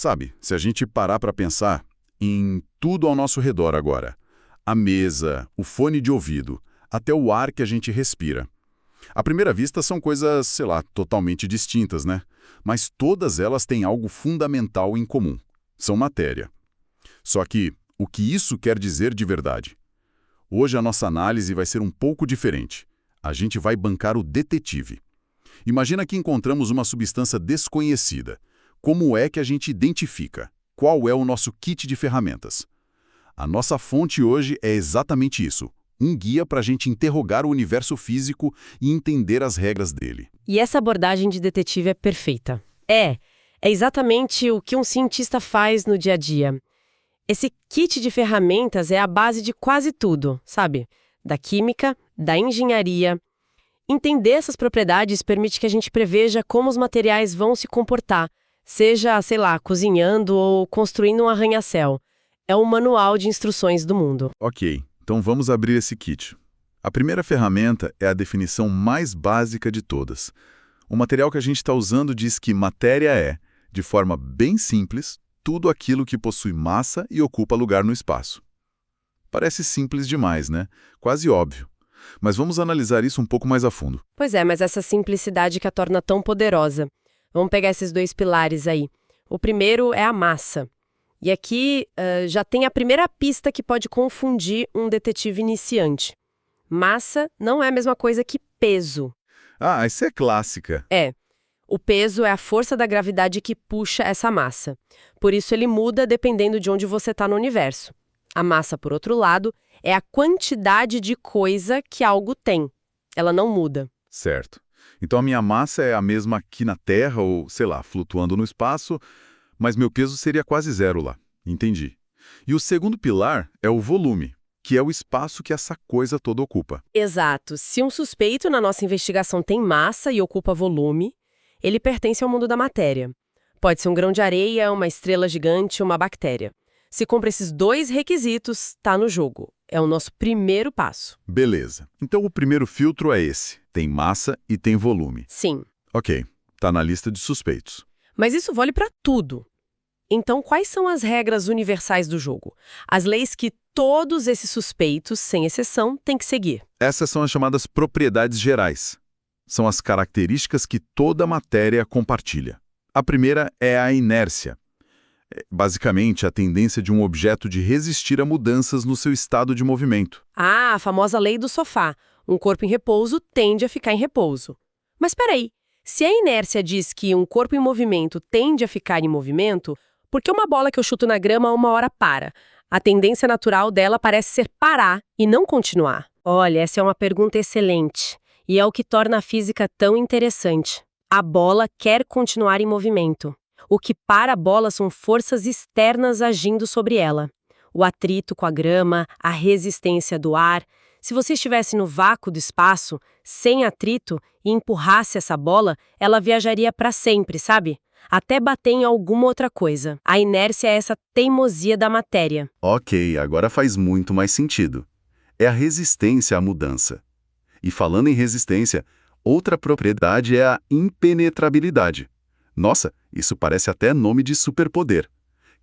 Sabe, se a gente parar para pensar em tudo ao nosso redor agora, a mesa, o fone de ouvido, até o ar que a gente respira. À primeira vista são coisas, sei lá, totalmente distintas, né? Mas todas elas têm algo fundamental em comum. São matéria. Só que, o que isso quer dizer de verdade? Hoje a nossa análise vai ser um pouco diferente. A gente vai bancar o detetive. Imagina que encontramos uma substância desconhecida. Como é que a gente identifica? Qual é o nosso kit de ferramentas? A nossa fonte hoje é exatamente isso. Um guia para a gente interrogar o universo físico e entender as regras dele. E essa abordagem de detetive é perfeita. É exatamente o que um cientista faz no dia a dia. Esse kit de ferramentas é a base de quase tudo, sabe? Da química, da engenharia. Entender essas propriedades permite que a gente preveja como os materiais vão se comportar, seja, sei lá, cozinhando ou construindo um arranha-céu. É um manual de instruções do mundo. Ok, então vamos abrir esse kit. A primeira ferramenta é a definição mais básica de todas. O material que a gente está usando diz que matéria é, de forma bem simples, tudo aquilo que possui massa e ocupa lugar no espaço. Parece simples demais, né? Quase óbvio. Mas vamos analisar isso um pouco mais a fundo. Pois é, mas essa simplicidade que a torna tão poderosa. Vamos pegar esses dois pilares aí. O primeiro é a massa. E aqui já tem a primeira pista que pode confundir um detetive iniciante. Massa não é a mesma coisa que peso. Ah, essa é clássica. É. O peso é a força da gravidade que puxa essa massa. Por isso ele muda dependendo de onde você está no universo. A massa, por outro lado, é a quantidade de coisa que algo tem. Ela não muda. Certo. Então a minha massa é a mesma aqui na Terra ou, sei lá, flutuando no espaço, mas meu peso seria quase zero lá. Entendi. E o segundo pilar é o volume, que é o espaço que essa coisa toda ocupa. Exato. Se um suspeito na nossa investigação tem massa e ocupa volume, ele pertence ao mundo da matéria. Pode ser um grão de areia, uma estrela gigante, uma bactéria. Se cumpre esses dois requisitos, está no jogo. É o nosso primeiro passo. Beleza. Então o primeiro filtro é esse. Tem massa e tem volume. Sim. Ok. Tá na lista de suspeitos. Mas isso vale para tudo. Então, quais são as regras universais do jogo? As leis que todos esses suspeitos, sem exceção, têm que seguir. Essas são as chamadas propriedades gerais. São as características que toda matéria compartilha. A primeira é a inércia. Basicamente, a tendência de um objeto de resistir a mudanças no seu estado de movimento. Ah, a famosa lei do sofá. Um corpo em repouso tende a ficar em repouso. Mas peraí, se a inércia diz que um corpo em movimento tende a ficar em movimento, por que uma bola que eu chuto na grama uma hora para? A tendência natural dela parece ser parar e não continuar. Olha, essa é uma pergunta excelente. E é o que torna a física tão interessante. A bola quer continuar em movimento. O que para a bola são forças externas agindo sobre ela. O atrito com a grama, a resistência do ar. Se você estivesse no vácuo do espaço, sem atrito, e empurrasse essa bola, ela viajaria para sempre, sabe? Até bater em alguma outra coisa. A inércia é essa teimosia da matéria. Ok, agora faz muito mais sentido. É a resistência à mudança. E falando em resistência, outra propriedade é a impenetrabilidade. Nossa, isso parece até nome de superpoder.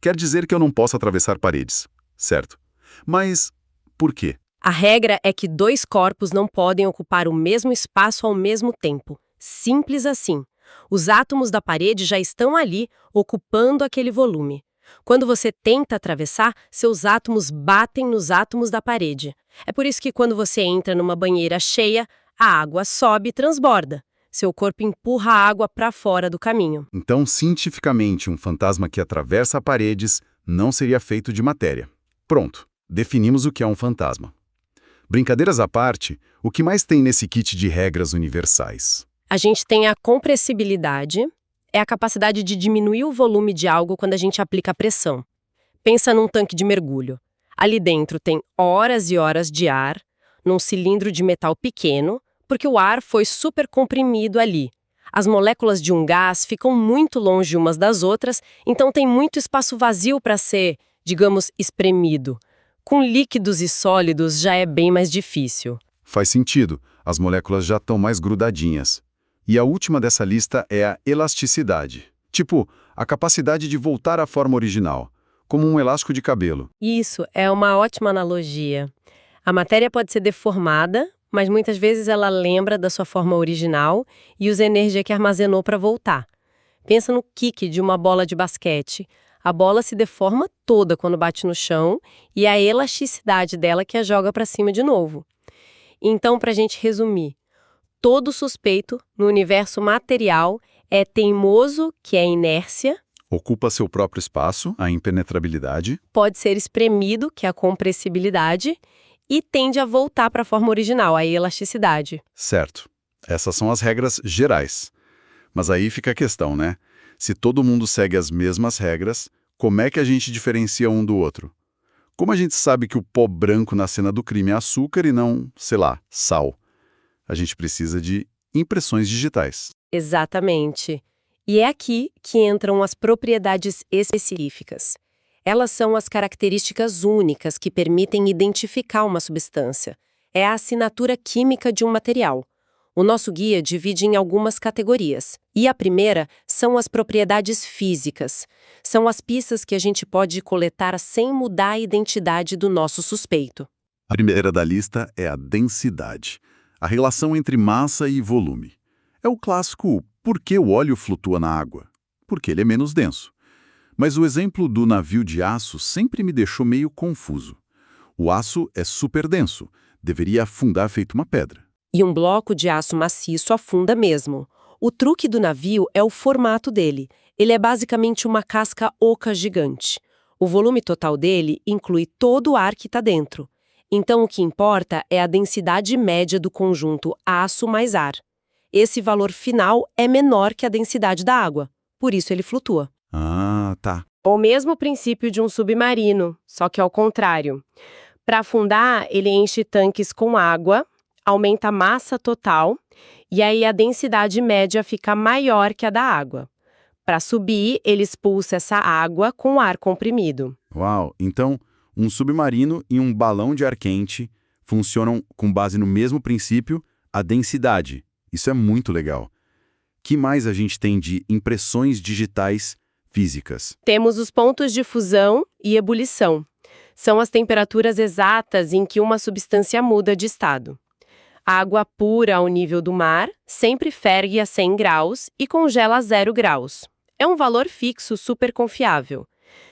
Quer dizer que eu não posso atravessar paredes, certo? Mas por quê? A regra é que dois corpos não podem ocupar o mesmo espaço ao mesmo tempo. Simples assim. Os átomos da parede já estão ali, ocupando aquele volume. Quando você tenta atravessar, seus átomos batem nos átomos da parede. É por isso que quando você entra numa banheira cheia, a água sobe e transborda. Seu corpo empurra a água para fora do caminho. Então, cientificamente, um fantasma que atravessa paredes não seria feito de matéria. Pronto, definimos o que é um fantasma. Brincadeiras à parte, o que mais tem nesse kit de regras universais? A gente tem a compressibilidade, é a capacidade de diminuir o volume de algo quando a gente aplica pressão. Pensa num tanque de mergulho. Ali dentro tem horas e horas de ar, num cilindro de metal pequeno, porque o ar foi super comprimido ali. As moléculas de um gás ficam muito longe umas das outras, então tem muito espaço vazio para ser, digamos, espremido. Com líquidos e sólidos já é bem mais difícil. Faz sentido, as moléculas já estão mais grudadinhas. E a última dessa lista é a elasticidade. Tipo, a capacidade de voltar à forma original, como um elástico de cabelo. Isso é uma ótima analogia. A matéria pode ser deformada, mas muitas vezes ela lembra da sua forma original e usa a energia que armazenou para voltar. Pensa no kick de uma bola de basquete. A bola se deforma toda quando bate no chão e é a elasticidade dela que a joga para cima de novo. Então, para a gente resumir, todo suspeito no universo material é teimoso, que é inércia, Ocupa seu próprio espaço, a impenetrabilidade. pode ser espremido, que é a compressibilidade, e tende a voltar para a forma original, a elasticidade. Certo. Essas são as regras gerais. Mas aí fica a questão, né? Se todo mundo segue as mesmas regras, como é que a gente diferencia um do outro? Como a gente sabe que o pó branco na cena do crime é açúcar e não, sei lá, sal? A gente precisa de impressões digitais. Exatamente. E é aqui que entram as propriedades específicas. Elas são as características únicas que permitem identificar uma substância. É a assinatura química de um material. O nosso guia divide em algumas categorias. E a primeira são as propriedades físicas. São as pistas que a gente pode coletar sem mudar a identidade do nosso suspeito. A primeira da lista é a densidade, a relação entre massa e volume. É o clássico por que o óleo flutua na água? Porque ele é menos denso. Mas o exemplo do navio de aço sempre me deixou meio confuso. O aço é super denso, deveria afundar feito uma pedra. E um bloco de aço maciço afunda mesmo. O truque do navio é o formato dele. Ele é basicamente uma casca oca gigante. O volume total dele inclui todo o ar que está dentro. Então o que importa é a densidade média do conjunto aço mais ar. Esse valor final é menor que a densidade da água, por isso ele flutua. Ah, tá. O mesmo princípio de um submarino, só que ao contrário. Para afundar, ele enche tanques com água, aumenta a massa total e aí a densidade média fica maior que a da água. Para subir, ele expulsa essa água com ar comprimido. Uau, então um submarino e um balão de ar quente funcionam com base no mesmo princípio, a densidade. Isso é muito legal. Que mais a gente tem de impressões digitais físicas? Temos os pontos de fusão e ebulição. São as temperaturas exatas em que uma substância muda de estado. A água pura ao nível do mar sempre ferve a 100 graus e congela a 0 graus. É um valor fixo super confiável.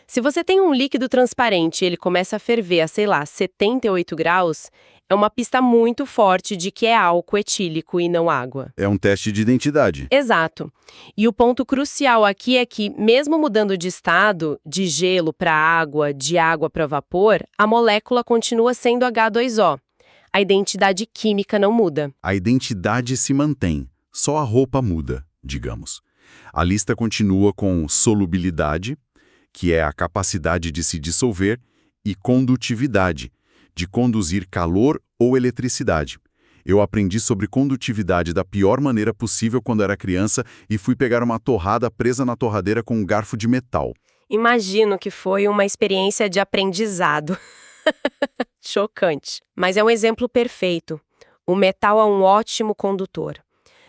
Se você tem um líquido transparente e ele começa a ferver a, sei lá, 78 graus, é uma pista muito forte de que é álcool etílico e não água. É um teste de identidade. Exato. E o ponto crucial aqui é que, mesmo mudando de estado, de gelo para água, de água para vapor, a molécula continua sendo H2O. A identidade química não muda. A identidade se mantém, só a roupa muda, digamos. A lista continua com solubilidade, que é a capacidade de se dissolver, e condutividade, de conduzir calor ou eletricidade. Eu aprendi sobre condutividade da pior maneira possível quando era criança e fui pegar uma torrada presa na torradeira com um garfo de metal. Imagino que foi uma experiência de aprendizado. Chocante. Mas é um exemplo perfeito. O metal é um ótimo condutor.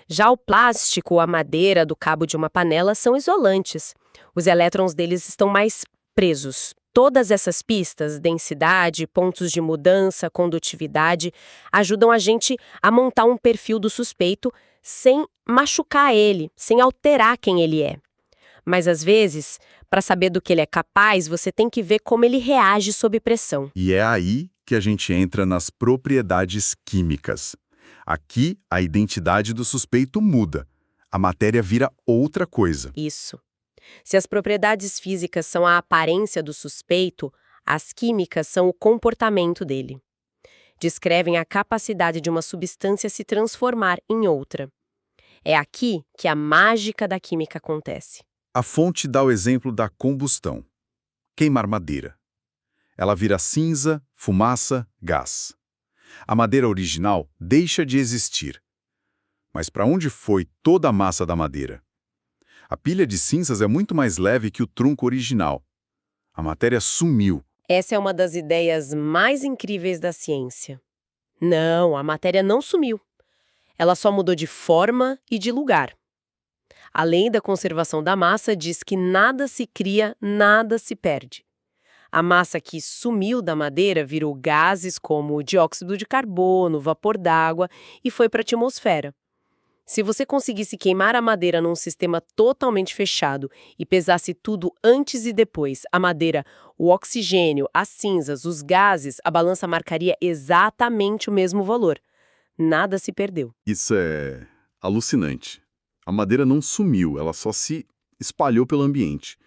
Já o plástico ou a madeira do cabo de uma panela são isolantes. Os elétrons deles estão mais presos. Todas essas pistas, densidade, pontos de mudança, condutividade, ajudam a gente a montar um perfil do suspeito sem machucar ele, sem alterar quem ele é. Mas às vezes, para saber do que ele é capaz, você tem que ver como ele reage sob pressão. E é aí que a gente entra nas propriedades químicas. Aqui, a identidade do suspeito muda. A matéria vira outra coisa. Isso. Se as propriedades físicas são a aparência do suspeito, as químicas são o comportamento dele. Descrevem a capacidade de uma substância se transformar em outra. É aqui que a mágica da química acontece. A fonte dá o exemplo da combustão. Queimar madeira. Ela vira cinza, fumaça, gás. A madeira original deixa de existir. Mas para onde foi toda a massa da madeira? A pilha de cinzas é muito mais leve que o tronco original. A matéria sumiu. Essa é uma das ideias mais incríveis da ciência. Não, a matéria não sumiu. Ela só mudou de forma e de lugar. A lei da conservação da massa diz que nada se cria, nada se perde. A massa que sumiu da madeira virou gases como o dióxido de carbono, vapor d'água e foi para a atmosfera. Se você conseguisse queimar a madeira num sistema totalmente fechado e pesasse tudo antes e depois, a madeira, o oxigênio, as cinzas, os gases, a balança marcaria exatamente o mesmo valor. Nada se perdeu. Isso é alucinante. A madeira não sumiu, ela só se espalhou pelo ambiente.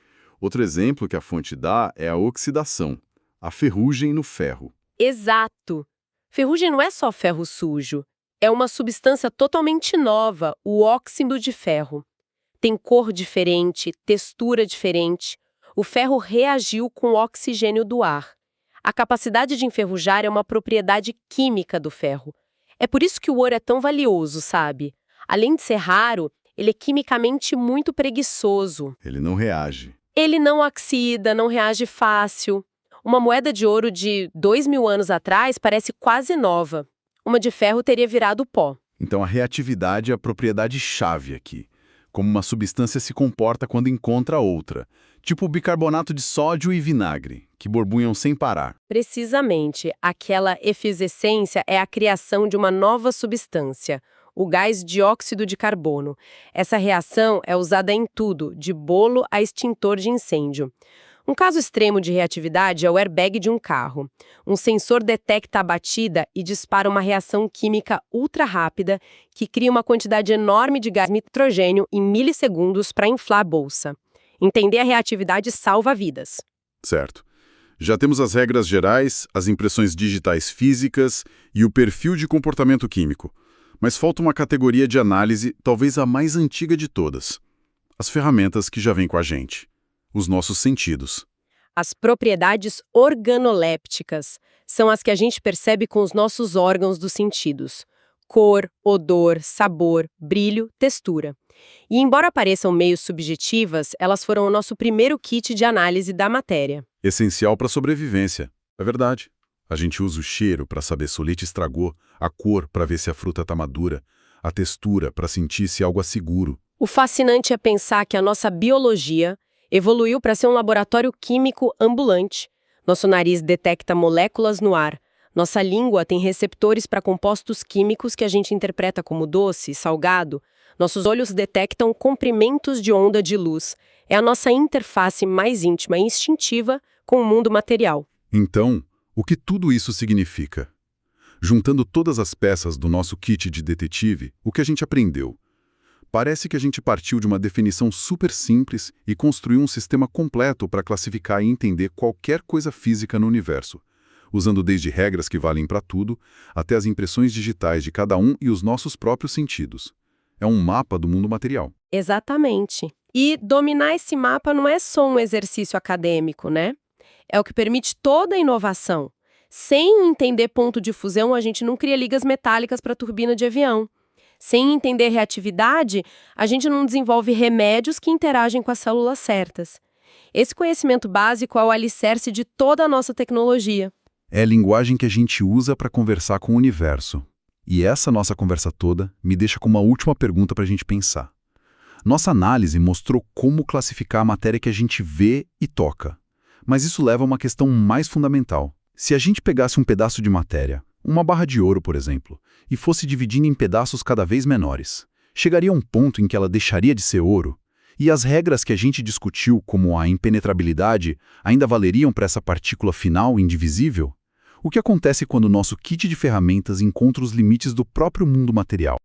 Outro exemplo que a fonte dá é a oxidação, a ferrugem no ferro. Exato! Ferrugem não é só ferro sujo. É uma substância totalmente nova, o óxido de ferro. Tem cor diferente, textura diferente. O ferro reagiu com o oxigênio do ar. A capacidade de enferrujar é uma propriedade química do ferro. É por isso que o ouro é tão valioso, sabe? Além de ser raro, ele é quimicamente muito preguiçoso. Ele não reage. Ele não oxida, não reage fácil. Uma moeda de ouro de 2.000 anos atrás parece quase nova. Uma de ferro teria virado pó. Então a reatividade é a propriedade-chave aqui. Como uma substância se comporta quando encontra outra. Tipo o bicarbonato de sódio e vinagre, que borbulham sem parar. Precisamente, aquela efervescência é a criação de uma nova substância, o gás dióxido de carbono. Essa reação é usada em tudo, de bolo a extintor de incêndio. Um caso extremo de reatividade é o airbag de um carro. Um sensor detecta a batida e dispara uma reação química ultra rápida que cria uma quantidade enorme de gás nitrogênio em milissegundos para inflar a bolsa. Entender a reatividade salva vidas. Certo. Já temos as regras gerais, as impressões digitais físicas e o perfil de comportamento químico. Mas falta uma categoria de análise, talvez a mais antiga de todas. As ferramentas que já vêm com a gente. Os nossos sentidos. As propriedades organolépticas são as que a gente percebe com os nossos órgãos dos sentidos. Cor, odor, sabor, brilho, textura. E embora pareçam meio subjetivas, elas foram o nosso primeiro kit de análise da matéria. Essencial para a sobrevivência. É verdade. A gente usa o cheiro para saber se o leite estragou, a cor para ver se a fruta está madura, a textura para sentir se algo é seguro. O fascinante é pensar que a nossa biologia evoluiu para ser um laboratório químico ambulante. Nosso nariz detecta moléculas no ar. Nossa língua tem receptores para compostos químicos que a gente interpreta como doce, salgado. Nossos olhos detectam comprimentos de onda de luz. É a nossa interface mais íntima e instintiva com o mundo material. Então, o que tudo isso significa? Juntando todas as peças do nosso kit de detetive, o que a gente aprendeu? Parece que a gente partiu de uma definição super simples e construiu um sistema completo para classificar e entender qualquer coisa física no universo, usando desde regras que valem para tudo, até as impressões digitais de cada um e os nossos próprios sentidos. É um mapa do mundo material. Exatamente. E dominar esse mapa não é só um exercício acadêmico, né? É o que permite toda a inovação. Sem entender ponto de fusão, a gente não cria ligas metálicas para turbina de avião. Sem entender reatividade, a gente não desenvolve remédios que interagem com as células certas. Esse conhecimento básico é o alicerce de toda a nossa tecnologia. É a linguagem que a gente usa para conversar com o universo. E essa nossa conversa toda me deixa com uma última pergunta para a gente pensar. Nossa análise mostrou como classificar a matéria que a gente vê e toca. Mas isso leva a uma questão mais fundamental. Se a gente pegasse um pedaço de matéria, uma barra de ouro, por exemplo, e fosse dividindo em pedaços cada vez menores, chegaria a um ponto em que ela deixaria de ser ouro? E as regras que a gente discutiu, como a impenetrabilidade, ainda valeriam para essa partícula final indivisível? O que acontece quando o nosso kit de ferramentas encontra os limites do próprio mundo material?